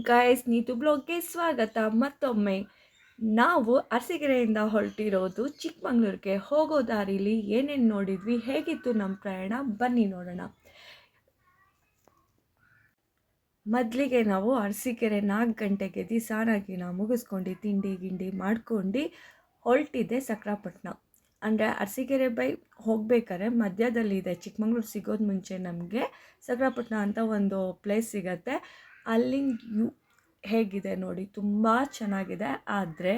Guys, Neetu ಬ್ಲಾಗ್ಗೆ ಸ್ವಾಗತ ಮತ್ತೊಮ್ಮೆ. ನಾವು ಅರಸೀಕೆರೆಯಿಂದ ಹೊರಟಿರೋದು ಚಿಕ್ಕಮಂಗ್ಳೂರಿಗೆ. ಹೋಗೋ ದಾರಿಲಿ ಏನೇನು ನೋಡಿದ್ವಿ, ಹೇಗಿತ್ತು ನಮ್ಮ ಪ್ರಯಾಣ, ಬನ್ನಿ ನೋಡೋಣ. ಮೊದಲಿಗೆ ನಾವು ಅರಸೀಕೆರೆ 4 ಗಂಟೆಗೆ ಸ್ನಾನ ಮುಗಿಸ್ಕೊಂಡು ತಿಂಡಿ ಗಿಂಡಿ ಮಾಡ್ಕೊಂಡು ಹೊರಟಿದ್ದೆ ಸಕ್ರಾಪಟ್ಟಣ. ಅಂದರೆ ಅರಸೀಕೆರೆ ಬೈ ಹೋಗ್ಬೇಕಾದ್ರೆ ಮಧ್ಯದಲ್ಲಿದೆ, ಚಿಕ್ಕಮಂಗ್ಳೂರು ಸಿಗೋದು ಮುಂಚೆ ನಮಗೆ ಸಕ್ರಾಪಟ್ಟಣ ಅಂತ ಒಂದು ಪ್ಲೇಸ್ ಸಿಗತ್ತೆ. ಅಲ್ಲಿಂದ ಹೇಗಿದೆ ನೋಡಿ, ತುಂಬ ಚೆನ್ನಾಗಿದೆ. ಆದರೆ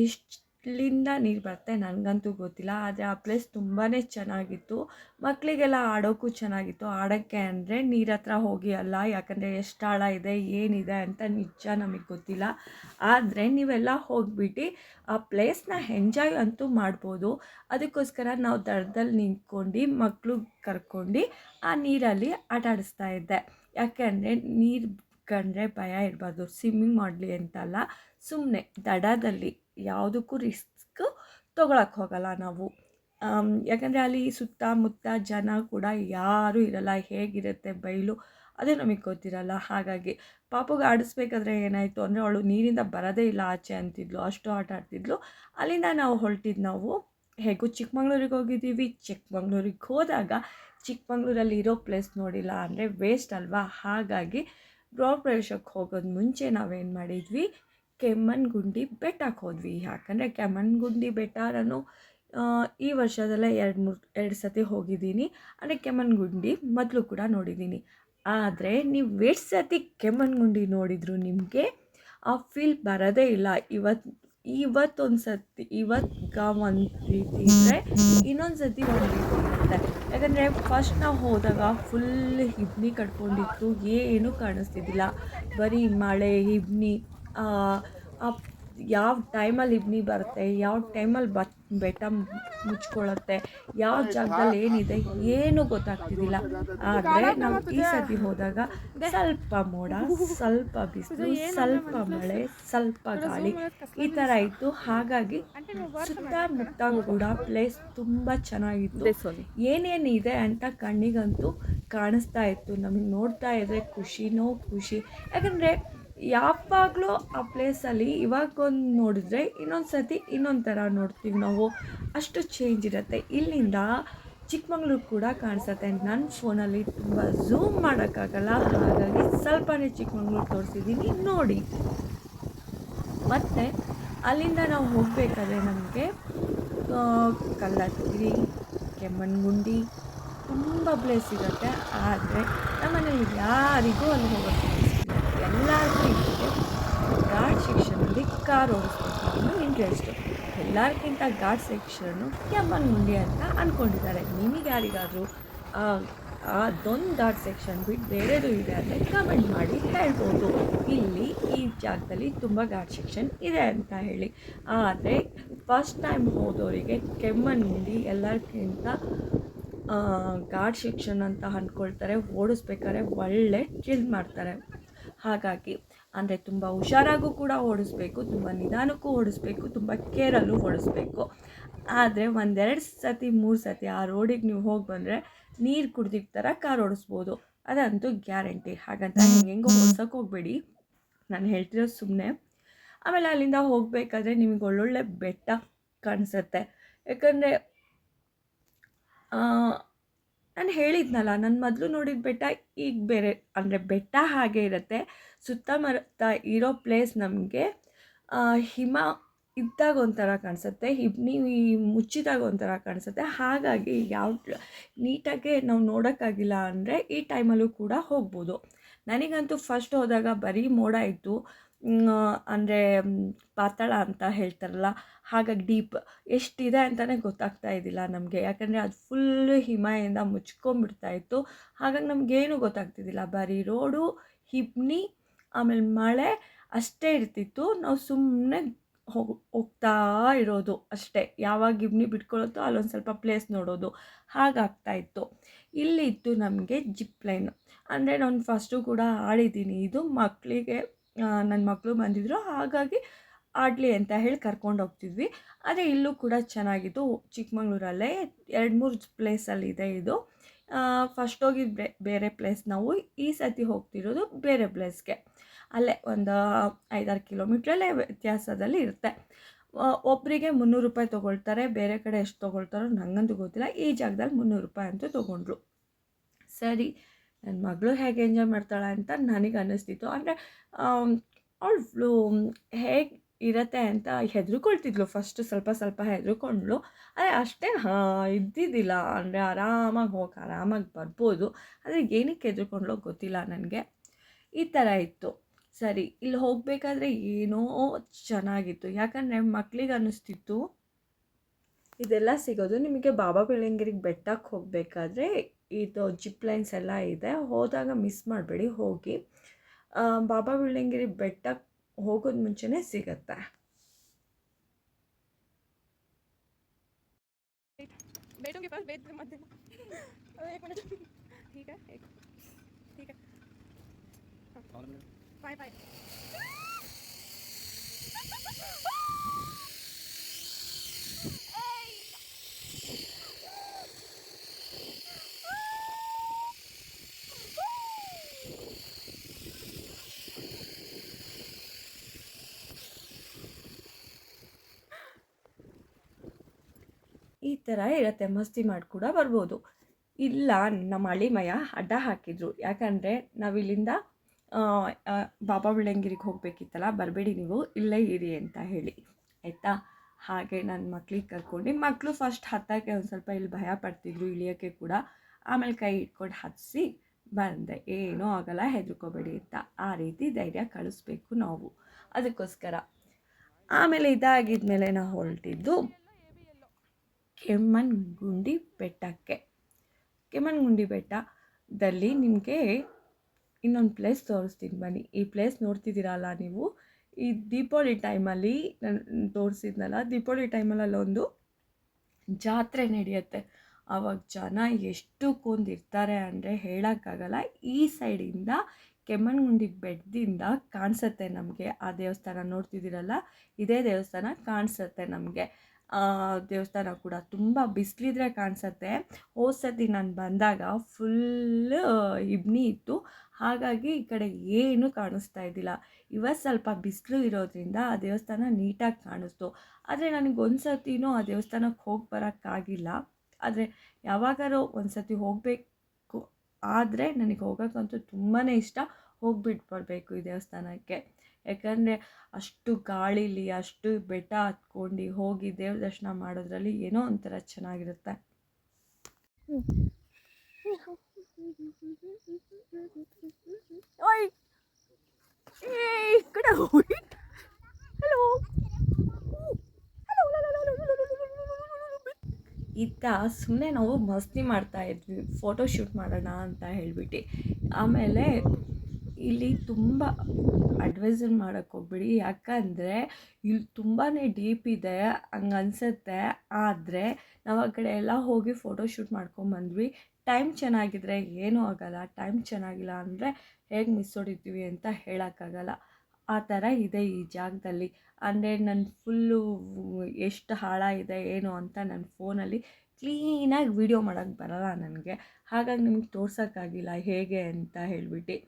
ಎಷ್ಟಲಿಂದ ನೀರು ಬರುತ್ತೆ ನನಗಂತೂ ಗೊತ್ತಿಲ್ಲ. ಆದರೆ ಆ ಪ್ಲೇಸ್ ತುಂಬಾ ಚೆನ್ನಾಗಿತ್ತು. ಮಕ್ಕಳಿಗೆಲ್ಲ ಆಡೋಕ್ಕೂ ಚೆನ್ನಾಗಿತ್ತು. ಆಡೋಕ್ಕೆ ಅಂದರೆ ನೀರ ಹತ್ರ ಹೋಗಿ ಅಲ್ಲ, ಯಾಕಂದರೆ ಎಷ್ಟು ಆಳ ಇದೆ ಏನಿದೆ ಅಂತ ನಿಜ ನಮಗೆ ಗೊತ್ತಿಲ್ಲ. ಆದರೆ ನೀವೆಲ್ಲ ಹೋಗ್ಬಿಟ್ಟು ಆ ಪ್ಲೇಸ್ನ ಎಂಜಾಯ್ ಅಂತೂ ಮಾಡ್ಬೋದು. ಅದಕ್ಕೋಸ್ಕರ ನಾವು ದಡದಲ್ಲಿ ನಿಂತ್ಕೊಂಡು ಮಕ್ಕಳು ಕರ್ಕೊಂಡು ಆ ನೀರಲ್ಲಿ ಆಟ ಆಡಿಸ್ತಾ ಇದ್ದೆ. ಯಾಕೆಂದರೆ ನೀರು ಕಂಡ್ರೆ ಭಯ ಇರಬಾರ್ದು, ಸ್ವಿಮ್ಮಿಂಗ್ ಮಾಡಲಿ ಅಂತಲ್ಲ, ಸುಮ್ಮನೆ ದಡದಲ್ಲಿ ಯಾವುದಕ್ಕೂ ರಿಸ್ಕ್ ತೊಗೊಳಕ್ಕೆ ಹೋಗಲ್ಲ ನಾವು. ಯಾಕಂದರೆ ಅಲ್ಲಿ ಸುತ್ತಮುತ್ತ ಜನ ಕೂಡ ಯಾರೂ ಇರಲ್ಲ. ಹೇಗಿರುತ್ತೆ ಬಯಲು ಅದು ನಮಗೆ ಗೊತ್ತಿರಲ್ಲ. ಹಾಗಾಗಿ ಪಾಪುಗೆ ಆಡಿಸ್ಬೇಕಾದ್ರೆ ಏನಾಯಿತು ಅಂದರೆ, ಅವಳು ನೀರಿಂದ ಬರೋದೇ ಇಲ್ಲ ಆಚೆ ಅಂತಿದ್ಲು, ಅಷ್ಟು ಆಟ ಆಡ್ತಿದ್ಲು. ಅಲ್ಲಿಂದ ನಾವು ಹೊರಟಿದ್ದು ಹೇಗೂ ಚಿಕ್ಕಮಂಗ್ಳೂರಿಗೆ ಹೋಗಿದ್ದೀವಿ. ಚಿಕ್ಕಮಂಗ್ಳೂರಿಗೆ ಹೋದಾಗ ಚಿಕ್ಕಮಂಗ್ಳೂರಲ್ಲಿ ಇರೋ ಪ್ಲೇಸ್ ನೋಡಿಲ್ಲ ಅಂದರೆ ವೇಸ್ಟ್ ಅಲ್ವಾ. ಹಾಗಾಗಿ ಗೃಹ ಪ್ರವೇಶಕ್ಕೆ ಹೋಗೋದು ಮುಂಚೆ ನಾವೇನು ಮಾಡಿದ್ವಿ, ಕೆಮ್ಮಣ್ಣುಗುಂಡಿ ಬೆಟ್ಟಕ್ಕೆ ಹೋದ್ವಿ. ಯಾಕಂದರೆ ಕೆಮ್ಮಣ್ಣುಗುಂಡಿ ಬೆಟ್ಟ ನಾನು ಈ ವರ್ಷದಲ್ಲೇ 2 ಸತಿ ಹೋಗಿದ್ದೀನಿ. ಅಂದರೆ ಕೆಮ್ಮಣ್ಣುಗುಂಡಿ ಮೊದಲು ಕೂಡ ನೋಡಿದ್ದೀನಿ. ಆದರೆ ನೀವು ಎಷ್ಟು ಸತಿ ಕೆಮ್ಮಣ್ಣುಗುಂಡಿ ನೋಡಿದ್ರು ನಿಮಗೆ ಆ ಫೀಲ್ ಬರೋದೇ ಇಲ್ಲ. ಇವತ್ತೊಂದು ಸತಿ ಒಂದು ರೀತಿ ಇದ್ದರೆ ಇನ್ನೊಂದು ಸತಿ ಒಂದು ರೀತಿ ಇರುತ್ತೆ. ಯಾಕಂದರೆ ಫಸ್ಟ್ ನಾವು ಹೋದಾಗ ಫುಲ್ ಇಬ್ಬನಿ ಕಟ್ಕೊಂಡಿತ್ತು, ಏನೂ ಕಾಣಿಸ್ತಿದ್ದಿಲ್ಲ. ಬರೀ ಮಳೆ ಇಬ್ಬನಿ. ಯಾವ ಟೈಮಲ್ಲಿ ಇಬ್ಬನಿ ಬರುತ್ತೆ, ಯಾವ ಟೈಮಲ್ಲಿ ಬೆಟ್ಟ ಮುಚ್ಕೊಳ್ಳುತ್ತೆ, ಯಾವ ಜಾಗದಲ್ಲಿ ಏನಿದೆ ಏನೂ ಗೊತ್ತಾಗ್ತಿದ್ದಿಲ್ಲ. ಆದರೆ ನಾವು ಈ ಸತಿ ಹೋದಾಗ ಸ್ವಲ್ಪ ಮೋಡ, ಸ್ವಲ್ಪ ಬಿಸಿಲು, ಸ್ವಲ್ಪ ಮಳೆ, ಸ್ವಲ್ಪ ಗಾಳಿ, ಈ ಥರ ಇತ್ತು. ಹಾಗಾಗಿ ಸುತ್ತಮುತ್ತ ಕೂಡ ಪ್ಲೇಸ್ ತುಂಬ ಚೆನ್ನಾಗಿತ್ತು. ಏನೇನಿದೆ ಅಂತ ಕಣ್ಣಿಗಂತೂ ಕಾಣಿಸ್ತಾ ಇತ್ತು. ನಮಗೆ ನೋಡ್ತಾ ಇದ್ದರೆ ಖುಷಿನೋ ಖುಷಿ. ಯಾಕಂದರೆ ಯಾವಾಗಲೂ ಆ ಪ್ಲೇಸಲ್ಲಿ ಇವಾಗೊಂದು ನೋಡಿದ್ರೆ ಇನ್ನೊಂದು ಸತಿ ಇನ್ನೊಂದು ಥರ ನೋಡ್ತೀವಿ ನಾವು, ಅಷ್ಟು ಚೇಂಜ್ ಇರುತ್ತೆ. ಇಲ್ಲಿಂದ ಚಿಕ್ಕಮಂಗ್ಳೂರು ಕೂಡ ಕಾಣಿಸುತ್ತೆ. ನನ್ನ ಫೋನಲ್ಲಿ ತುಂಬ ಝೂಮ್ ಮಾಡೋಕ್ಕಾಗಲ್ಲ, ಹಾಗಾಗಿ ಸ್ವಲ್ಪನೇ ಚಿಕ್ಕಮಂಗ್ಳೂರು ತೋರಿಸಿದ್ದೀನಿ ನೋಡಿ. ಮತ್ತು ಅಲ್ಲಿಂದ ನಾವು ಹೋಗಬೇಕಾದ್ರೆ ನಮಗೆ ಕಲ್ಲತ್ತಗಿರಿ, ಕೆಮ್ಮಣ್ಣುಗುಂಡಿ ತುಂಬ ಪ್ಲೇಸ್ ಸಿಗುತ್ತೆ. ಆದರೆ ನಮ್ಮನೇಲಿ ಯಾರಿಗೂ ಅಲ್ಲಿ ಹೋಗೋಕ್ಕೆ ಎಲ್ಲರಿಗೂ ಇರುತ್ತೆ ಘಾಟ್ ಸೆಕ್ಷನಲ್ಲಿ ಕಾರ್ ಓಡಿಸ್ಬೇಕು ಅನ್ನೋ ಇಂಟ್ರೆಸ್ಟು. ಎಲ್ಲರಿಗಿಂತ ಘಾಟ್ ಸೆಕ್ಷನ್ನು ಕೆಮ್ಮಣ್ಣುಗುಂಡಿ ಅಂತ ಅಂದ್ಕೊಂಡಿದ್ದಾರೆ. ನಿಮಗೆ ಯಾರಿಗಾದರೂ ಅದೊಂದು ಘಾಟ್ ಸೆಕ್ಷನ್ ಬಿಟ್ಟು ಬೇರೆದು ಇದೆ ಅಂದರೆ ಕಮೆಂಟ್ ಮಾಡಿ ಹೇಳ್ಬೋದು, ಇಲ್ಲಿ ಈ ಜಾಗದಲ್ಲಿ ತುಂಬ ಘಾಟ್ ಸೆಕ್ಷನ್ ಇದೆ ಅಂತ ಹೇಳಿ. ಆದರೆ ಫಸ್ಟ್ ಟೈಮ್ ಹೋದವರಿಗೆ ಕೆಮ್ಮಣ್ಣುಗುಂಡಿ ಎಲ್ಲರಿಗಿಂತ ಘಾಟ್ ಸೆಕ್ಷನ್ ಅಂತ ಅಂದ್ಕೊಳ್ತಾರೆ. ಓಡಿಸ್ಬೇಕಾದ್ರೆ ಒಳ್ಳೆ ಚಿಲ್ ಮಾಡ್ತಾರೆ. ಹಾಗಾಗಿ ಅಂದರೆ ತುಂಬ ಹುಷಾರಾಗೂ ಕೂಡ ಓಡಿಸ್ಬೇಕು, ತುಂಬ ನಿಧಾನಕ್ಕೂ ಓಡಿಸ್ಬೇಕು, ತುಂಬ ಕೇರಲ್ಲೂ ಓಡಿಸ್ಬೇಕು. ಆದರೆ 1-2 ಸತಿ 3 ಸತಿ ಆ ರೋಡಿಗೆ ನೀವು ಹೋಗಿ ಬಂದರೆ ನೀರು ಕುಡ್ದಿದ್ದ ಥರ ಕಾರ್ ಓಡಿಸ್ಬೋದು, ಅದಂತೂ ಗ್ಯಾರಂಟಿ. ಹಾಗಂತ ಹೆಂಗೋ ಓಡ್ಸೋಕ್ಕೆ ಹೋಗಬೇಡಿ, ನಾನು ಹೇಳ್ತಿರೋದು ಸುಮ್ಮನೆ. ಆಮೇಲೆ ಅಲ್ಲಿಂದ ಹೋಗಬೇಕಾದ್ರೆ ನಿಮಗೆ ಒಳ್ಳೊಳ್ಳೆ ಬೆಟ್ಟ ಕಾಣಿಸುತ್ತೆ. ಯಾಕಂದರೆ ನಾನು ಹೇಳಿದ್ನಲ್ಲ, ನಾನು ಮೊದಲು ನೋಡಿದ ಬೆಟ್ಟ ಈಗ ಬೇರೆ. ಅಂದರೆ ಬೆಟ್ಟ ಹಾಗೆ ಇರುತ್ತೆ, ಸುತ್ತಮುತ್ತ ಇರೋ ಪ್ಲೇಸ್ ನಮಗೆ ಹಿಮ ಇದ್ದಾಗ ಒಂಥರ ಕಾಣಿಸುತ್ತೆ, ಇಬ್ಬನಿ ಮುಚ್ಚಿದಾಗ ಒಂಥರ ಕಾಣಿಸುತ್ತೆ. ಹಾಗಾಗಿ ಯಾವ ನೀಟಾಗೆ ನಾವು ನೋಡೋಕ್ಕಾಗಿಲ್ಲ ಅಂದರೆ ಈ ಟೈಮಲ್ಲೂ ಕೂಡ ಹೋಗ್ಬೋದು. ನನಗಂತೂ ಫಸ್ಟ್ ಹೋದಾಗ ಬರೀ ಮೋಡ ಇತ್ತು, ಅಂದರೆ ಪಾತಾಳ ಅಂತ ಹೇಳ್ತಾರಲ್ಲ, ಹಾಗಾಗಿ ಡೀಪ್ ಎಷ್ಟಿದೆ ಅಂತಲೇ ಗೊತ್ತಾಗ್ತಾ ಇದ್ದಿಲ್ಲ ನಮಗೆ. ಯಾಕಂದರೆ ಅದು ಫುಲ್ಲು ಹಿಮದಿಂದ ಮುಚ್ಕೊಂಡ್ಬಿಡ್ತಾಯಿತ್ತು. ಹಾಗಾಗಿ ನಮಗೇನು ಗೊತ್ತಾಗ್ತಿದ್ದಿಲ್ಲ, ಬರೀ ರೋಡು, ಇಬ್ಬನಿ, ಆಮೇಲೆ ಮಳೆ ಅಷ್ಟೇ ಇರ್ತಿತ್ತು. ನಾವು ಸುಮ್ಮನೆ ಹೋಗ್ತಾ ಇರೋದು ಅಷ್ಟೇ. ಯಾವಾಗ ಇಬ್ಬನಿ ಬಿಟ್ಕೊಳ್ಳುತ್ತೋ ಅಲ್ಲೊಂದು ಸ್ವಲ್ಪ ಪ್ಲೇಸ್ ನೋಡೋದು, ಹಾಗಾಗ್ತಾಯಿತ್ತು. ಇಲ್ಲಿತ್ತು ನಮಗೆ ಜಿಪ್ ಲೈನು. ಅಂದರೆ ನಾನು ಫಸ್ಟು ಕೂಡ ಆಡಿದ್ದೀನಿ ಇದು. ಮಕ್ಕಳಿಗೆ ನನ್ನ ಮಕ್ಕಳು ಬಂದಿದ್ದರು, ಹಾಗಾಗಿ ಆಡಲಿ ಅಂತ ಹೇಳಿ ಕರ್ಕೊಂಡು ಹೋಗ್ತಿದ್ವಿ. ಆದರೆ ಇಲ್ಲೂ ಕೂಡ ಚೆನ್ನಾಗಿತ್ತು. ಚಿಕ್ಕಮಂಗ್ಳೂರಲ್ಲೇ 2-3 ಪ್ಲೇಸಲ್ಲಿದೆ ಇದು. ಫಸ್ಟ್ ಹೋಗಿದ್ದು ಬೇರೆ ಪ್ಲೇಸ್, ನಾವು ಈ ಸತಿ ಹೋಗ್ತಿರೋದು ಬೇರೆ ಪ್ಲೇಸ್ಗೆ. ಅಲ್ಲೇ ಒಂದು 5-6 ಕಿಲೋಮೀಟ್ರಲ್ಲೇ ವ್ಯತ್ಯಾಸದಲ್ಲಿ ಇರುತ್ತೆ. ಒಬ್ಬರಿಗೆ 300 ರೂಪಾಯಿ ತೊಗೊಳ್ತಾರೆ. ಬೇರೆ ಕಡೆ ಎಷ್ಟು ತೊಗೊಳ್ತಾರೋ ನನಗಂತೂ ಗೊತ್ತಿಲ್ಲ. ಈ ಜಾಗದಲ್ಲಿ 300 ರೂಪಾಯಿ ಅಂತೂ ತೊಗೊಂಡ್ರು. ಸರಿ, ನನ್ನ ಮಗಳು ಹೇಗೆ ಎಂಜಾಯ್ ಮಾಡ್ತಾಳೆ ಅಂತ ನನಗೆ ಅನ್ನಿಸ್ತಿತ್ತು. ಅಂದರೆ ಅವಳು ಹೇಗೆ ಇರತ್ತೆ ಅಂತ ಹೆದರ್ಕೊಳ್ತಿದ್ಲು. ಫಸ್ಟು ಸ್ವಲ್ಪ ಸ್ವಲ್ಪ ಹೆದರ್ಕೊಂಡ್ಳು. ಆದರೆ ಅಷ್ಟೇ ಇದ್ದಿದ್ದಿಲ್ಲ. ಅಂದರೆ ಆರಾಮಾಗಿ ಹೋಗಿ ಆರಾಮಾಗಿ ಬರ್ಬೋದು. ಆದರೆ ಏನಕ್ಕೆ ಹೆದರ್ಕೊಂಡ್ಲೋ ಗೊತ್ತಿಲ್ಲ ನನಗೆ. ಈ ಥರ ಇತ್ತು. ಸರಿ, ಇಲ್ಲಿ ಹೋಗಬೇಕಾದ್ರೆ ಏನೋ ಚೆನ್ನಾಗಿತ್ತು. ಯಾಕಂದರೆ ಮಕ್ಳಿಗೆ ಅನ್ನಿಸ್ತಿತ್ತು ಇದೆಲ್ಲ ಸಿಗೋದು ನಿಮಗೆ ಬಾಬಾ ಬೆಳ್ಳಂಗಿರಿಗೆ ಬೆಟ್ಟಕ್ಕೆ ಹೋಗಬೇಕಾದ್ರೆ ಇದು ಜಿಪ್ ಲೈನ್ಸ್ ಎಲ್ಲ ಇದೆ. ಹೋದಾಗ ಮಿಸ್ ಮಾಡಬೇಡಿ, ಹೋಗಿ. ಬಾಬಾ ಬೆಳ್ಳಂಗಿರಿ ಬೆಟ್ಟಕ್ಕೆ ಹೋಗೋದು ಮುಂಚೆನೇ ಸಿಗತ್ತೆ. बैठो के पास बैठ मत देना। एक मिनट ठीक है एक ठीक है बाय बाय। ಈ ಥರ ಇರುತ್ತೆ, ಮಸ್ತಿ ಮಾಡಿ ಕೂಡ ಬರ್ಬೋದು. ಇಲ್ಲ ನಮ್ಮ ಅಳಿಮಯ ಅಡ್ಡ ಹಾಕಿದ್ರು. ಯಾಕಂದರೆ ನಾವಿಲ್ಲಿಂದ ಬಾಬಾ ಬೆಳ್ಳಂಗಿರಿಗೆ ಹೋಗಬೇಕಿತ್ತಲ್ಲ, ಬರಬೇಡಿ ನೀವು ಇಲ್ಲೇ ಇರಿ ಅಂತ ಹೇಳಿ, ಆಯಿತಾ. ಹಾಗೆ ನನ್ನ ಮಕ್ಳಿಗೆ ಕರ್ಕೊಂಡು, ಮಕ್ಕಳು ಫಸ್ಟ್ ಹತ್ತಕ್ಕೆ ಒಂದು ಸ್ವಲ್ಪ ಇಲ್ಲಿ ಭಯ ಪಡ್ತಿದ್ರು, ಇಳಿಯೋಕ್ಕೆ ಕೂಡ. ಆಮೇಲೆ ಕೈ ಇಟ್ಕೊಂಡು ಹತ್ತಿಸಿ ಬಂದೆ. ಏನೂ ಆಗೋಲ್ಲ, ಹೆದರ್ಕೋಬೇಡಿ ಅಂತ. ಆ ರೀತಿ ಧೈರ್ಯ ಕಳಿಸ್ಬೇಕು ನಾವು, ಅದಕ್ಕೋಸ್ಕರ. ಆಮೇಲೆ ಇದಾಗಿದ್ಮೇಲೆ ನಾವು ಹೊರಟಿದ್ದು ಕೆಮ್ಮಣ್ಣುಗುಂಡಿ ಬೆಟ್ಟಕ್ಕೆ. ಕೆಮ್ಮಣ್ಣುಗುಂಡಿ ಬೆಟ್ಟದಲ್ಲಿ ನಿಮಗೆ ಇನ್ನೊಂದು ಪ್ಲೇಸ್ ತೋರಿಸ್ತೀನಿ ಬನ್ನಿ. ಈ ಪ್ಲೇಸ್ ನೋಡ್ತಿದ್ದೀರಲ್ಲ ನೀವು, ಈ ದೀಪಾವಳಿ ಟೈಮಲ್ಲಿ ನಾನು ತೋರಿಸಿದ್ನಲ್ಲ, ದೀಪಾವಳಿ ಟೈಮಲ್ಲಿ ಅಲ್ಲೊಂದು ಜಾತ್ರೆ ನಡೆಯುತ್ತೆ. ಆವಾಗ ಜನ ಎಷ್ಟು ಕೊಂದಿರ್ತಾರೆ ಅಂದರೆ ಹೇಳೋಕ್ಕಾಗಲ್ಲ. ಈ ಸೈಡಿಂದ ಕೆಮ್ಮಣ್ಣುಗುಂಡಿ ಬೆಟ್ಟದಿಂದ ಕಾಣಿಸುತ್ತೆ ನಮಗೆ ಆ ದೇವಸ್ಥಾನ. ನೋಡ್ತಿದ್ದೀರಲ್ಲ, ಇದೇ ದೇವಸ್ಥಾನ ಕಾಣಿಸುತ್ತೆ ನಮಗೆ. ದೇವಸ್ಥಾನ ಕೂಡ ತುಂಬ ಬಿಸಿಲಿದ್ರೆ ಕಾಣಿಸುತ್ತೆ. ಹೋದ ಸತಿ ನಾನು ಬಂದಾಗ ಫುಲ್ಲು ಇಬ್ಬನಿ ಇತ್ತು, ಹಾಗಾಗಿ ಈ ಕಡೆ ಏನೂ ಕಾಣಿಸ್ತಾ ಇದ್ದಿಲ್ಲ. ಇವತ್ತು ಸ್ವಲ್ಪ ಬಿಸಿಲು ಇರೋದ್ರಿಂದ ಆ ದೇವಸ್ಥಾನ ನೀಟಾಗಿ ಕಾಣಿಸ್ತು. ಆದರೆ ನನಗೊಂದು ಸತಿನೂ ಆ ದೇವಸ್ಥಾನಕ್ಕೆ ಹೋಗಿ ಬರೋಕ್ಕಾಗಿಲ್ಲ. ಆದರೆ ಯಾವಾಗಾರೋ ಒಂದು ಸತಿ ಹೋಗಬೇಕು. ಆದರೆ ನನಗೆ ಹೋಗೋಕ್ಕಂತೂ ತುಂಬಾ ಇಷ್ಟ. ಹೋಗ್ಬಿಟ್ಟು ಬರಬೇಕು ಈ ದೇವಸ್ಥಾನಕ್ಕೆ. ಯಾಕಂದರೆ ಅಷ್ಟು ಗಾಳೀಲಿ ಅಷ್ಟು ಬೆಟ್ಟ ಹತ್ಕೊಂಡು ಹೋಗಿ ದೇವ್ರ ದರ್ಶನ ಮಾಡೋದ್ರಲ್ಲಿ ಏನೋ ಒಂಥರ ಚೆನ್ನಾಗಿರುತ್ತೆ. ಇತ್ತ ಸುಮ್ಮನೆ ನಾವು ಮಸ್ತಿ ಮಾಡ್ತಾಯಿದ್ವಿ, ಫೋಟೋ ಶೂಟ್ ಮಾಡೋಣ ಅಂತ ಹೇಳಿಬಿಟ್ಟು. ಆಮೇಲೆ ಇಲ್ಲಿ ತುಂಬ ಅಡ್ವೈಸರ್ ಮಾಡೋಕ್ಕೆ ಹೋಗ್ಬಿಡಿ, ಯಾಕಂದರೆ ಇಲ್ಲಿ ತುಂಬಾ ಡೀಪ್ ಇದೆ ಹಂಗೆ ಅನಿಸುತ್ತೆ. ಆದರೆ ನಾವು ಆ ಕಡೆ ಎಲ್ಲ ಹೋಗಿ ಫೋಟೋ ಶೂಟ್ ಮಾಡ್ಕೊಂಬಂದ್ವಿ. ಟೈಮ್ ಚೆನ್ನಾಗಿದ್ರೆ ಏನೂ ಆಗೋಲ್ಲ, ಟೈಮ್ ಚೆನ್ನಾಗಿಲ್ಲ ಅಂದರೆ ಹೇಗೆ ಮಿಸ್ ಹೊಡಿತೀವಿ ಅಂತ ಹೇಳೋಕ್ಕಾಗಲ್ಲ. ಆ ಥರ ಇದೆ ಈ ಜಾಗದಲ್ಲಿ. ಅಂದರೆ ನನ್ನ ಫುಲ್ಲು ಎಷ್ಟು ಹಾಳಾಗಿದೆ ಏನು ಅಂತ ನನ್ನ ಫೋನಲ್ಲಿ ಕ್ಲೀನಾಗಿ ವೀಡಿಯೋ ಮಾಡೋಕ್ಕೆ ಬರೋಲ್ಲ ನನಗೆ. ಹಾಗಾಗಿ ನಿಮಗೆ ತೋರ್ಸೋಕ್ಕಾಗಿಲ್ಲ ಹೇಗೆ ಅಂತ ಹೇಳಿಬಿಟ್ಟು.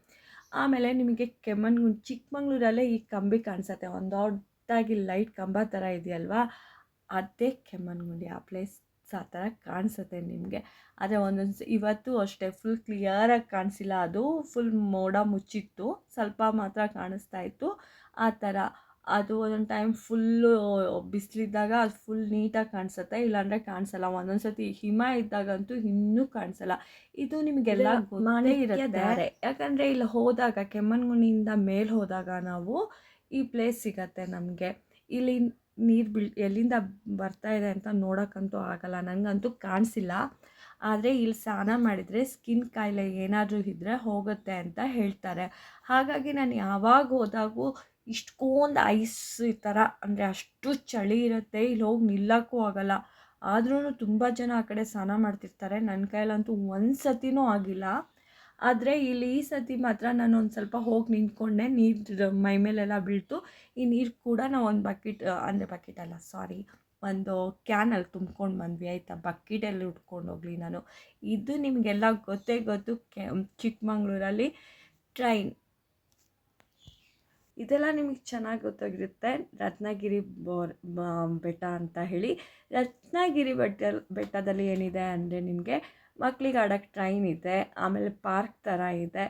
ಆಮೇಲೆ ನಿಮಗೆ ಕೆಮ್ಮಣ್ಣುಗುಂಡಿ ಚಿಕ್ಕಮಂಗ್ಳೂರಲ್ಲೇ ಈ ಕಂಬಿ ಕಾಣಿಸುತ್ತೆ, ಒಂದು ದೊಡ್ಡದಾಗಿ ಲೈಟ್ ಕಂಬ ಥರ ಇದೆಯಲ್ವಾ, ಅದೇ ಕೆಮ್ಮಣ್ಣುಗುಂಡಿ. ಆ ಪ್ಲೇಸ್ ಆ ಥರ ಕಾಣಿಸುತ್ತೆ ನಿಮಗೆ. ಆದರೆ ಇವತ್ತು ಅಷ್ಟೇ ಫುಲ್ ಕ್ಲಿಯರಾಗಿ ಕಾಣಿಸಿಲ್ಲ, ಅದು ಫುಲ್ ಮೋಡ ಮುಚ್ಚಿತ್ತು, ಸ್ವಲ್ಪ ಮಾತ್ರ ಕಾಣಿಸ್ತಾ ಇತ್ತು. ಆ ಥರ ಅದು ಒಂದೊಂದು ಟೈಮ್ ಫುಲ್ಲು ಬಿಸಿಲಿದ್ದಾಗ ಅದು ಫುಲ್ ನೀಟಾಗಿ ಕಾಣಿಸುತ್ತೆ, ಇಲ್ಲಾಂದರೆ ಕಾಣಿಸಲ್ಲ. ಒಂದೊಂದು ಸತಿ ಹಿಮ ಇದ್ದಾಗಂತೂ ಇನ್ನೂ ಕಾಣಿಸಲ್ಲ. ಇದು ನಿಮಗೆಲ್ಲ ಗೊತ್ತೇ ಇರುತ್ತೆ. ಯಾಕಂದರೆ ಇಲ್ಲಿ ಹೋದಾಗ ಕೆಮ್ಮಣ್ಣುಗುಂಡಿಯಿಂದ ಮೇಲೆ ಹೋದಾಗ ನಾವು ಈ ಪ್ಲೇಸ್ ಸಿಗತ್ತೆ ನಮಗೆ. ಇಲ್ಲಿ ನೀರು ಎಲ್ಲಿಂದ ಬರ್ತಾ ಇದೆ ಅಂತ ನೋಡೋಕ್ಕಂತೂ ಆಗಲ್ಲ, ನನಗಂತೂ ಕಾಣಿಸಿಲ್ಲ. ಆದರೆ ಇಲ್ಲಿ ಸ್ನಾನ ಮಾಡಿದರೆ ಸ್ಕಿನ್ ಕಾಯಿಲೆ ಏನಾದರೂ ಇದ್ದರೆ ಹೋಗುತ್ತೆ ಅಂತ ಹೇಳ್ತಾರೆ. ಹಾಗಾಗಿ ನಾನು ಯಾವಾಗ ಹೋದಾಗೂ ಇಷ್ಟೊಂದು ಐಸ್ ಈ ಥರ, ಅಂದರೆ ಅಷ್ಟು ಚಳಿ ಇರುತ್ತೆ, ಇಲ್ಲಿ ಹೋಗಿ ನಿಲ್ಲಕ್ಕೂ ಆಗಲ್ಲ. ಆದ್ರೂ ತುಂಬ ಜನ ಆ ಕಡೆ ಸ್ನಾನ ಮಾಡ್ತಿರ್ತಾರೆ. ನನ್ನ ಕೈಯಲ್ಲಂತೂ ಒಂದು ಸತಿನೂ ಆಗಿಲ್ಲ. ಆದರೆ ಇಲ್ಲಿ ಈ ಸತಿ ಮಾತ್ರ ನಾನು ಒಂದು ಸ್ವಲ್ಪ ಹೋಗಿ ನಿಂತ್ಕೊಂಡೆ, ನೀರು ಮೈ ಮೇಲೆಲ್ಲ ಬೀಳ್ತು. ಈ ನೀರು ಕೂಡ ನಾವು ಒಂದು ಬಕೆಟ್ ಅಲ್ಲ ಸಾರಿ, ಒಂದು ಕ್ಯಾನಲ್ಲಿ ತುಂಬ್ಕೊಂಡು ಬಂದ್ವಿ, ಆಯಿತಾ. ಬಕೆಟಲ್ಲಿ ಉಟ್ಕೊಂಡು ಹೋಗಲಿ ನಾನು. ಇದು ನಿಮಗೆಲ್ಲ ಗೊತ್ತೇ ಗೊತ್ತು. ಚಿಕ್ಕಮಂಗ್ಳೂರಲ್ಲಿ ಟ್ರೈನ್ ಇದೆಲ್ಲ ನಿಮಗೆ ಚೆನ್ನಾಗಿ ಗೊತ್ತಾಗಿರುತ್ತೆ. ರತ್ನಗಿರಿ ಬೆಟ್ಟ ಅಂತ ಹೇಳಿ. ರತ್ನಗಿರಿ ಬೆಟ್ಟದಲ್ಲಿ ಏನಿದೆ ಅಂದರೆ ನಿಮಗೆ ಮಕ್ಳಿಗೆ ಆಡೋಕ್ಕೆ ಟ್ರೈನ್ ಇದೆ, ಆಮೇಲೆ ಪಾರ್ಕ್ ಥರ ಇದೆ,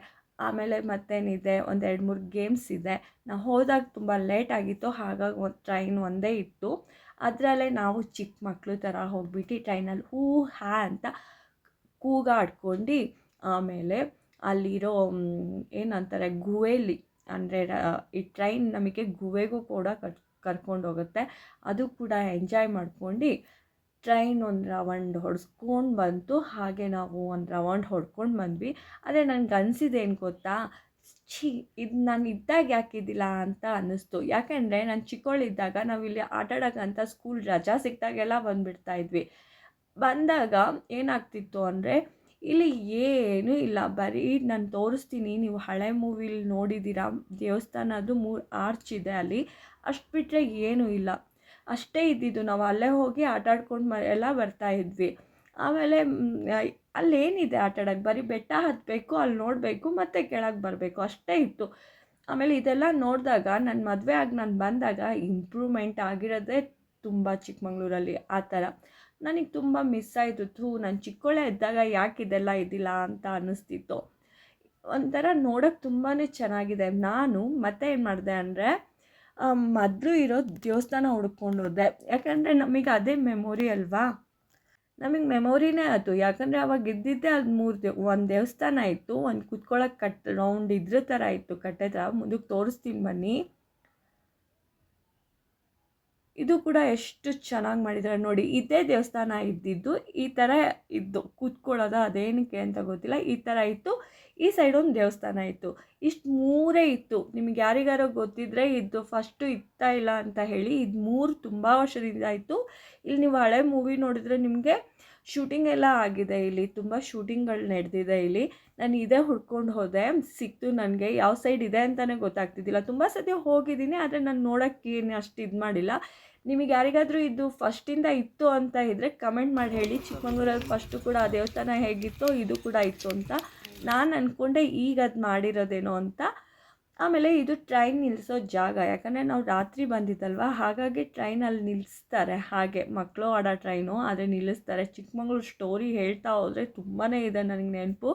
ಆಮೇಲೆ ಮತ್ತೇನಿದೆ ಒಂದು 2-3 ಗೇಮ್ಸ್ ಇದೆ. ನಾವು ಹೋದಾಗ ತುಂಬ ಲೇಟ್ ಆಗಿತ್ತು, ಹಾಗಾಗಿ ಒಂದು ಟ್ರೈನ್ ಒಂದೇ ಇತ್ತು. ಅದರಲ್ಲೇ ನಾವು ಚಿಕ್ಕ ಮಕ್ಕಳು ಥರ ಹೋಗ್ಬಿಟ್ಟು ಟ್ರೈನಲ್ಲಿ ಹೂ ಹ್ಯಾ ಅಂತ ಕೂಗಾಡ್ಕೊಂಡು ಆಮೇಲೆ ಅಲ್ಲಿರೋ ಏನಂತಾರೆ ಗುಹೆಯಲ್ಲಿ ಅಂದರೆ ಈ ಟ್ರೈನ್ ನಮಗೆ ಗುಹೆಗೂ ಕೂಡ ಕರ್ಕೊಂಡು ಹೋಗುತ್ತೆ. ಅದು ಕೂಡ ಎಂಜಾಯ್ ಮಾಡ್ಕೊಂಡು ಟ್ರೈನ್ ಒಂದು ರೌಂಡ್ ಹೊಡೆಸ್ಕೊಂಡು ಬಂತು. ಹಾಗೆ ನಾವು ಒಂದು ರೌಂಡ್ ಹೊಡ್ಕೊಂಡು ಬಂದ್ವಿ. ಆದರೆ ನನಗೆ ಅನಿಸಿದ್ದೇನು ಗೊತ್ತಾ, ಇದು ನಾನು ಇದ್ದಾಗ ಯಾಕಿದ್ದಿಲ್ಲ ಅಂತ ಅನ್ನಿಸ್ತು. ಯಾಕೆಂದರೆ ನಾನು ಚಿಕ್ಕವಳಿದ್ದಾಗ ನಾವಿಲ್ಲಿ ಆಟಾಡೋಕ್ಕಂತ ಸ್ಕೂಲ್ ರಜಾ ಸಿಕ್ಕಿದಾಗೆಲ್ಲ ಬಂದುಬಿಡ್ತಾಯಿದ್ವಿ. ಬಂದಾಗ ಏನಾಗ್ತಿತ್ತು ಅಂದರೆ ಇಲ್ಲಿ ಏನೂ ಇಲ್ಲ, ಬರೀ ನಾನು ತೋರಿಸ್ತೀನಿ, ನೀವು ಹಳೆ ಮೂವಿಲಿ ನೋಡಿದ್ದೀರಾ, ದೇವಸ್ಥಾನದ್ದು 3 ಆರ್ಚ್ ಇದೆ ಅಲ್ಲಿ, ಅಷ್ಟು ಬಿಟ್ಟರೆ ಏನೂ ಇಲ್ಲ. ಅಷ್ಟೇ ಇದ್ದಿದ್ದು. ನಾವು ಅಲ್ಲೇ ಹೋಗಿ ಆಟಾಡ್ಕೊಂಡು ಎಲ್ಲ ಬರ್ತಾಯಿದ್ವಿ. ಆಮೇಲೆ ಅಲ್ಲೇನಿದೆ ಆಟಾಡೋಕ್ಕೆ, ಬರೀ ಬೆಟ್ಟ ಹತ್ತಬೇಕು, ಅಲ್ಲಿ ನೋಡಬೇಕು, ಮತ್ತು ಕೆಳಗೆ ಬರಬೇಕು, ಅಷ್ಟೇ ಇತ್ತು. ಆಮೇಲೆ ಇದೆಲ್ಲ ನೋಡಿದಾಗ ನನ್ನ ಮದುವೆ ಆಗಿ ನಾನು ಬಂದಾಗ ಇಂಪ್ರೂವ್ಮೆಂಟ್ ಆಗಿರೋದೇ ತುಂಬ ಚಿಕ್ಕಮಂಗ್ಳೂರಲ್ಲಿ. ಆ ಥರ ನನಗೆ ತುಂಬ ಮಿಸ್ ಆಯಿತು. ನಾನು ಚಿಕ್ಕವಳೇ ಇದ್ದಾಗ ಯಾಕೆ ಇದೆಲ್ಲ ಇದ್ದಿಲ್ಲ ಅಂತ ಅನ್ನಿಸ್ತಿತ್ತು. ಒಂಥರ ನೋಡೋಕ್ಕೆ ತುಂಬಾ ಚೆನ್ನಾಗಿದೆ. ನಾನು ಮತ್ತೆ ಏನು ಮಾಡಿದೆ ಅಂದರೆ ಮೊದಲು ಇರೋ ದೇವಸ್ಥಾನ ಹುಡ್ಕೊಂಡು ಹೋದೆ. ಯಾಕಂದರೆ ನಮಗೆ ಅದೇ ಮೆಮೊರಿ ಅಲ್ವಾ, ನಮಗೆ ಮೆಮೊರಿನೇ ಅದು. ಯಾಕಂದರೆ ಅವಾಗ ಇದ್ದಿದ್ದೇ ಅದು 3 ಒಂದು ದೇವಸ್ಥಾನ ಇತ್ತು, ಒಂದು ಕುತ್ಕೊಳ್ಳೋಕೆ ರೌಂಡ್ ಇದ್ರ ಥರ ಇತ್ತು, ಕಟ್ಟೆ ಥರ. ಮುಂದಕ್ಕೆ ತೋರಿಸ್ತೀನಿ ಬನ್ನಿ. ಇದು ಕೂಡ ಎಷ್ಟು ಚೆನ್ನಾಗಿ ಮಾಡಿದ್ದಾರೆ ನೋಡಿ. ಇದೇ ದೇವಸ್ಥಾನ ಇದ್ದಿದ್ದು, ಈ ಥರ ಇದ್ದು ಕೂತ್ಕೊಳ್ಳೋದು ಅದೇನಕ್ಕೆ ಅಂತ ಗೊತ್ತಿಲ್ಲ, ಈ ಥರ ಇತ್ತು. ಈ ಸೈಡ್ ಒಂದು ದೇವಸ್ಥಾನ ಇತ್ತು. ಇಷ್ಟು 3 ಇತ್ತು. ನಿಮಗೆ ಯಾರಿಗಾರೋ ಗೊತ್ತಿದ್ದರೆ ಇದು ಫಸ್ಟು ಇತ್ತಾ ಇಲ್ಲ ಅಂತ ಹೇಳಿ. ಇದು 3 ತುಂಬ ವರ್ಷದಿಂದ ಇತ್ತು. ಇಲ್ಲಿ ನೀವು ಹಳೆ ಮೂವಿ ನೋಡಿದರೆ ನಿಮಗೆ ಶೂಟಿಂಗ್ ಎಲ್ಲ ಆಗಿದೆ, ಇಲ್ಲಿ ತುಂಬ ಶೂಟಿಂಗ್ಗಳು ನಡೆದಿದೆ ಇಲ್ಲಿ. ನಾನು ಇದೇ ಹುಡ್ಕೊಂಡು ಹೋದೆ, ಸಿಕ್ತು ನನಗೆ. ಯಾವ ಸೈಡ್ ಇದೆ ಅಂತಲೇ ಗೊತ್ತಾಗ್ತಿದ್ದಿಲ್ಲ. ತುಂಬ ಸತಿ ಹೋಗಿದ್ದೀನಿ, ಆದರೆ ನಾನು ನೋಡೋಕ್ಕೆ ಏನು ಅಷ್ಟು ಇದು ಮಾಡಿಲ್ಲ. ನಿಮಗೆ ಯಾರಿಗಾದರೂ ಇದು ಫಸ್ಟಿಂದ ಇತ್ತು ಅಂತ ಇದ್ದರೆ ಕಮೆಂಟ್ ಮಾಡಿ ಹೇಳಿ. ಚಿಕ್ಕಮಂಗ್ಳೂರಲ್ಲಿ ಫಸ್ಟು ಕೂಡ ಆ ದೇವಸ್ಥಾನ ಹೇಗಿತ್ತೋ ಇದು ಕೂಡ ಇತ್ತು ಅಂತ. ನಾನು ಅಂದ್ಕೊಂಡೆ ಈಗ ಅದು ಮಾಡಿರೋದೇನೋ ಅಂತ. ಆಮೇಲೆ ಇದು ಟ್ರೈನ್ ನಿಲ್ಲಿಸೋ ಜಾಗ. ಯಾಕಂದರೆ ನಾವು ರಾತ್ರಿ ಬಂದಿದ್ದಲ್ವ, ಹಾಗಾಗಿ ಟ್ರೈನಲ್ಲಿ ನಿಲ್ಲಿಸ್ತಾರೆ. ಹಾಗೆ ಮಕ್ಕಳು ಆಡೋ ಟ್ರೈನು, ಆದರೆ ನಿಲ್ಲಿಸ್ತಾರೆ. ಚಿಕ್ಕಮಂಗ್ಳೂರು ಸ್ಟೋರಿ ಹೇಳ್ತಾ ಹೋದರೆ ತುಂಬಾ ಇದೆ ನನಗೆ ನೆನಪು.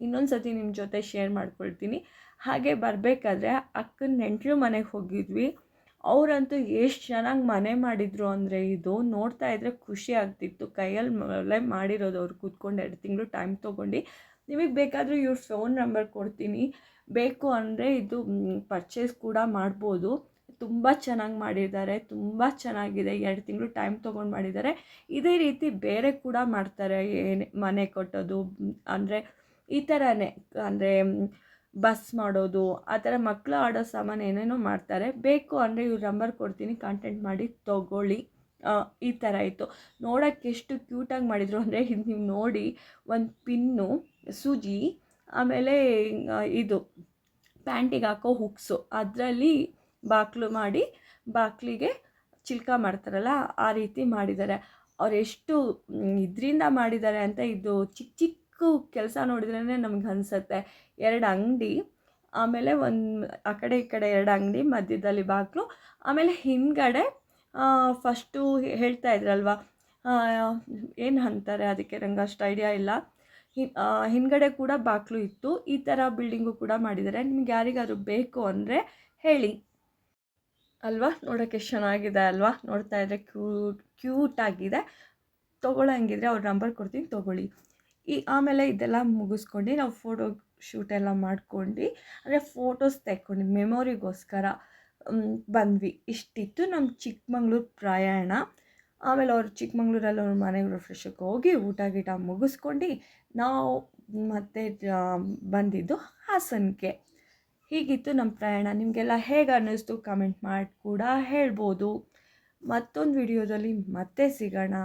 ಇನ್ನೊಂದು ಸತಿ ನಿಮ್ಮ ಜೊತೆ ಶೇರ್ ಮಾಡ್ಕೊಳ್ತೀನಿ. ಹಾಗೆ ಬರಬೇಕಾದ್ರೆ ಅಕ್ಕನ ನೆಂಟರು ಮನೆಗೆ ಹೋಗಿದ್ವಿ. ಅವರಂತೂ ಎಷ್ಟು ಚೆನ್ನಾಗಿ ಮನೆ ಮಾಡಿದರು ಅಂದರೆ ಇದು ನೋಡ್ತಾ ಇದ್ದರೆ ಖುಷಿ ಆಗ್ತಿತ್ತು. ಕೈಯಲ್ಲಿ ಮಾಡಿರೋದು. ಅವ್ರು ಕೂತ್ಕೊಂಡು 2 ತಿಂಗಳು ಟೈಮ್ ತೊಗೊಂಡು. ನಿಮಗೆ ಬೇಕಾದರೂ ಇವ್ರ ಫೋನ್ ನಂಬರ್ ಕೊಡ್ತೀನಿ, ಬೇಕು ಅಂದರೆ ಇದು ಪರ್ಚೇಸ್ ಕೂಡ ಮಾಡ್ಬೋದು. ತುಂಬ ಚೆನ್ನಾಗಿ ಮಾಡಿದ್ದಾರೆ, ತುಂಬ ಚೆನ್ನಾಗಿದೆ. 2 ತಿಂಗಳು ಟೈಮ್ ತೊಗೊಂಡು ಮಾಡಿದ್ದಾರೆ. ಇದೇ ರೀತಿ ಬೇರೆ ಕೂಡ ಮಾಡ್ತಾರೆ, ಮನೆ ಕಟ್ಟೋದು ಅಂದರೆ ಈ ಥರನೇ. ಅಂದರೆ ಬಸ್ ಮಾಡೋದು, ಆ ಥರ ಮಕ್ಕಳು ಆಡೋ ಸಾಮಾನು ಏನೇನೋ ಮಾಡ್ತಾರೆ. ಬೇಕು ಅಂದರೆ ಇವ್ರ ನಂಬರ್ ಕೊಡ್ತೀನಿ, ಕಾಂಟ್ಯಾಕ್ಟ್ ಮಾಡಿ ತೊಗೊಳ್ಳಿ. ಈ ಥರ ಇತ್ತು. ನೋಡೋಕ್ಕೆ ಎಷ್ಟು ಕ್ಯೂಟಾಗಿ ಮಾಡಿದರು ಅಂದರೆ, ಇದು ನೀವು ನೋಡಿ, ಒಂದು ಪಿನ್ನು, ಸೂಜಿ, ಆಮೇಲೆ ಇದು ಪ್ಯಾಂಟಿಗೆ ಹಾಕೋ ಹುಕ್ಸು, ಅದರಲ್ಲಿ ಬಾಗಿಲು ಮಾಡಿ ಬಾಗಿಲಿಗೆ ಚಿಲ್ಕ ಮಾಡ್ತಾರಲ್ಲ ಆ ರೀತಿ ಮಾಡಿದ್ದಾರೆ. ಅವ್ರು ಎಷ್ಟು ಇದರಿಂದ ಮಾಡಿದ್ದಾರೆ ಅಂತ. ಇದು ಚಿಕ್ಕ ಚಿಕ್ಕ ಕೆಲಸ ನೋಡಿದ್ರೇ ನಮ್ಗೆ ಅನಿಸುತ್ತೆ. 2 ಅಂಗಡಿ, ಆಮೇಲೆ ಆ ಕಡೆ ಈ ಕಡೆ 2 ಅಂಗಡಿ, ಮಧ್ಯದಲ್ಲಿ ಬಾಗಿಲು, ಆಮೇಲೆ ಹಿಂದ್ಗಡೆ ಫಸ್ಟು ಹೇಳ್ತಾ ಇದ್ರಲ್ವ, ಏನು ಅಂತಾರೆ ಅದಕ್ಕೆ, ನಂಗೆ ಅಷ್ಟು ಐಡಿಯಾ ಇಲ್ಲ. ಹಿಂದ್ಗಡೆ ಕೂಡ ಬಾಗಿಲು ಇತ್ತು. ಈ ಥರ ಬಿಲ್ಡಿಂಗು ಕೂಡ ಮಾಡಿದ್ದಾರೆ. ನಿಮ್ಗೆ ಯಾರಿಗಾದ್ರು ಬೇಕು ಅಂದರೆ ಹೇಳಿ ಅಲ್ವಾ. ನೋಡೋಕ್ಕೆ ಎಷ್ಟು ಚೆನ್ನಾಗಿದೆ ಅಲ್ವಾ, ನೋಡ್ತಾ ಇದ್ದರೆ ಕ್ಯೂಟಾಗಿದೆ. ತೊಗೊಳ್ಳೋಂಗಿದ್ರೆ ಅವ್ರ ನಂಬರ್ ಕೊಡ್ತೀನಿ, ತೊಗೊಳ್ಳಿ. ಆಮೇಲೆ ಇದೆಲ್ಲ ಮುಗಿಸ್ಕೊಂಡು ನಾವು ಫೋಟೋ ಶೂಟೆಲ್ಲ ಮಾಡ್ಕೊಂಡು, ಅಂದರೆ ಫೋಟೋಸ್ ತೆಕ್ಕೊಂಡು ಮೆಮೊರಿಗೋಸ್ಕರ ಬಂದ್ವಿ. ಇಷ್ಟಿತ್ತು ನಮ್ಮ ಚಿಕ್ಕಮಂಗ್ಳೂರು ಪ್ರಯಾಣ. ಆಮೇಲೆ ಅವ್ರು ಚಿಕ್ಕಮಂಗ್ಳೂರಲ್ಲಿ ಅವ್ರ ಮನೆಗೆ ಫ್ರೆಶಕ್ಕೆ ಹೋಗಿ ಊಟ ಗೀಟ ಮುಗಿಸ್ಕೊಂಡು ನಾವು ಮತ್ತೆ ಬಂದಿದ್ದು ಹಾಸನಕ್ಕೆ. ಹೀಗಿತ್ತು ನಮ್ಮ ಪ್ರಯಾಣ. ನಿಮಗೆಲ್ಲ ಹೇಗೆ ಅನ್ನಿಸ್ತು ಕಮೆಂಟ್ ಮಾಡಿ ಕೂಡ ಹೇಳ್ಬೋದು. ಮತ್ತೊಂದು ವಿಡಿಯೋದಲ್ಲಿ ಮತ್ತೆ ಸಿಗೋಣ.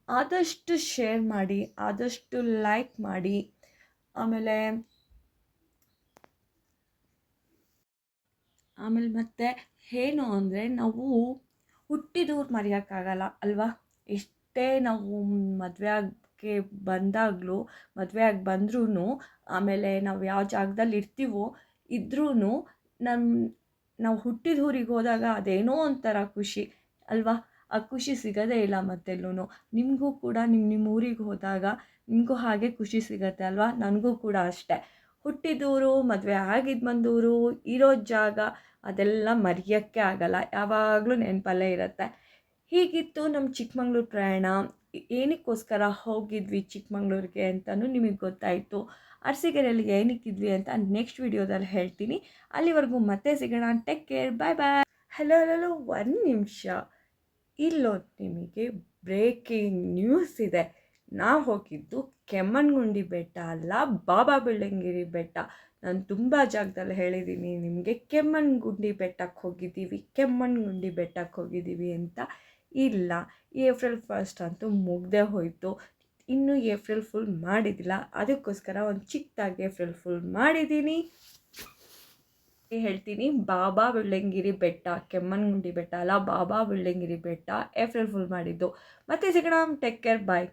ಆದಷ್ಟು ಶೇರ್ ಮಾಡಿ, ಆದಷ್ಟು ಲೈಕ್ ಮಾಡಿ. ಆಮೇಲೆ ಮತ್ತೆ ಏನು ಅಂದರೆ, ನಾವು ಹುಟ್ಟಿದೂರು ಮರೆಯೋಕ್ಕಾಗಲ್ಲ ಅಲ್ವಾ. ಎಷ್ಟೇ ನಾವು ಮದುವೆ ಆಗಿ ಬಂದ್ರೂ, ಆಮೇಲೆ ನಾವು ಯಾವ ಜಾಗದಲ್ಲಿ ಇರ್ತೀವೋ ಇದ್ರೂ ನಮ್ಮ ನಾವು ಹುಟ್ಟಿದ ಊರಿಗೆ ಹೋದಾಗ ಅದೇನೋ ಒಂಥರ ಖುಷಿ ಅಲ್ವಾ? ಆ ಖುಷಿ ಸಿಗೋದೇ ಇಲ್ಲ ಮತ್ತೆಲ್ಲೂ. ನಿಮಗೂ ಕೂಡ ನಿಮ್ಮ ಊರಿಗೆ ಹೋದಾಗ ನಿಮಗೂ ಹಾಗೆ ಖುಷಿ ಸಿಗುತ್ತೆ ಅಲ್ವಾ? ನನಗೂ ಕೂಡ ಅಷ್ಟೇ. ಹುಟ್ಟಿದೂರು, ಮದುವೆ ಆಗಿದ್ದು ಬಂದೂರು, ಇರೋ ಜಾಗ ಅದೆಲ್ಲ ಮರೆಯೋಕ್ಕೆ ಆಗಲ್ಲ, ಯಾವಾಗಲೂ ನೆನಪಲ್ಲೇ ಇರುತ್ತೆ. ಹೀಗಿತ್ತು ನಮ್ಮ ಚಿಕ್ಕಮಂಗ್ಳೂರು ಪ್ರಯಾಣ. ಏನಕ್ಕೋಸ್ಕರ ಹೋಗಿದ್ವಿ ಚಿಕ್ಕಮಂಗ್ಳೂರಿಗೆ ಅಂತಲೂ ನಿಮಗೆ ಗೊತ್ತಾಯಿತು. ಅರಸೀಕೆರೆಯಲ್ಲಿ ಏನಕ್ಕಿದ್ವಿ ಅಂತ ನೆಕ್ಸ್ಟ್ ವಿಡಿಯೋದಲ್ಲಿ ಹೇಳ್ತೀನಿ. ಅಲ್ಲಿವರೆಗೂ ಮತ್ತೆ ಸಿಗೋಣ. ಟೇಕ್ ಕೇರ್, ಬಾಯ್ ಬಾಯ್. ಹಲೋ ಹಲೋ, ಒಂದು ನಿಮಿಷ. ಇಲ್ಲೊಂದು ನಿಮಗೆ ಬ್ರೇಕಿಂಗ್ ನ್ಯೂಸ್ ಇದೆ. ನಾವು ಹೋಗಿದ್ದು ಕೆಮ್ಮಣ್ಣುಗುಂಡಿ ಬೆಟ್ಟ ಅಲ್ಲ, ಬಾಬಾ ಬೆಳ್ಳಂಗಿರಿ ಬೆಟ್ಟ. ನಾನು ತುಂಬ ಜಾಗದಲ್ಲಿ ಹೇಳಿದ್ದೀನಿ ನಿಮಗೆ ಕೆಮ್ಮಣ್ಣುಗುಂಡಿ ಬೆಟ್ಟಕ್ಕೆ ಹೋಗಿದ್ದೀವಿ, ಕೆಮ್ಮಣ್ಣುಗುಂಡಿ ಬೆಟ್ಟಕ್ಕೆ ಹೋಗಿದ್ದೀವಿ ಅಂತ. ಇಲ್ಲ, ಏಪ್ರಿಲ್ 1 ಅಂತೂ ಮುಗ್ದೇ ಹೋಯಿತು. ಇನ್ನೂ ಏಪ್ರಿಲ್ ಫುಲ್ ಮಾಡಿದ್ದಿಲ್ಲ, ಅದಕ್ಕೋಸ್ಕರ ಒಂದು ಚಿಕ್ಕದಾಗಿ ಏಪ್ರಿಲ್ ಫುಲ್ ಮಾಡಿದ್ದೀನಿ. ಹೇಳ್ತೀನಿ, ಬಾಬಾ ಬೆಳ್ಳಂಗಿರಿ ಬೆಟ್ಟ, ಕೆಮ್ಮಣ್ಣುಗುಂಡಿ ಬೆಟ್ಟ ಅಲ್ಲ, ಬಾಬಾ ಬೆಳ್ಳಂಗಿರಿ ಬೆಟ್ಟ ಏಪ್ರಿಲ್ ಫುಲ್ ಮಾಡಿದ್ದು. ಮತ್ತೆ ಸಿಗೋಣ. ಟೇಕ್ ಕೇರ್, ಬಾಯ್.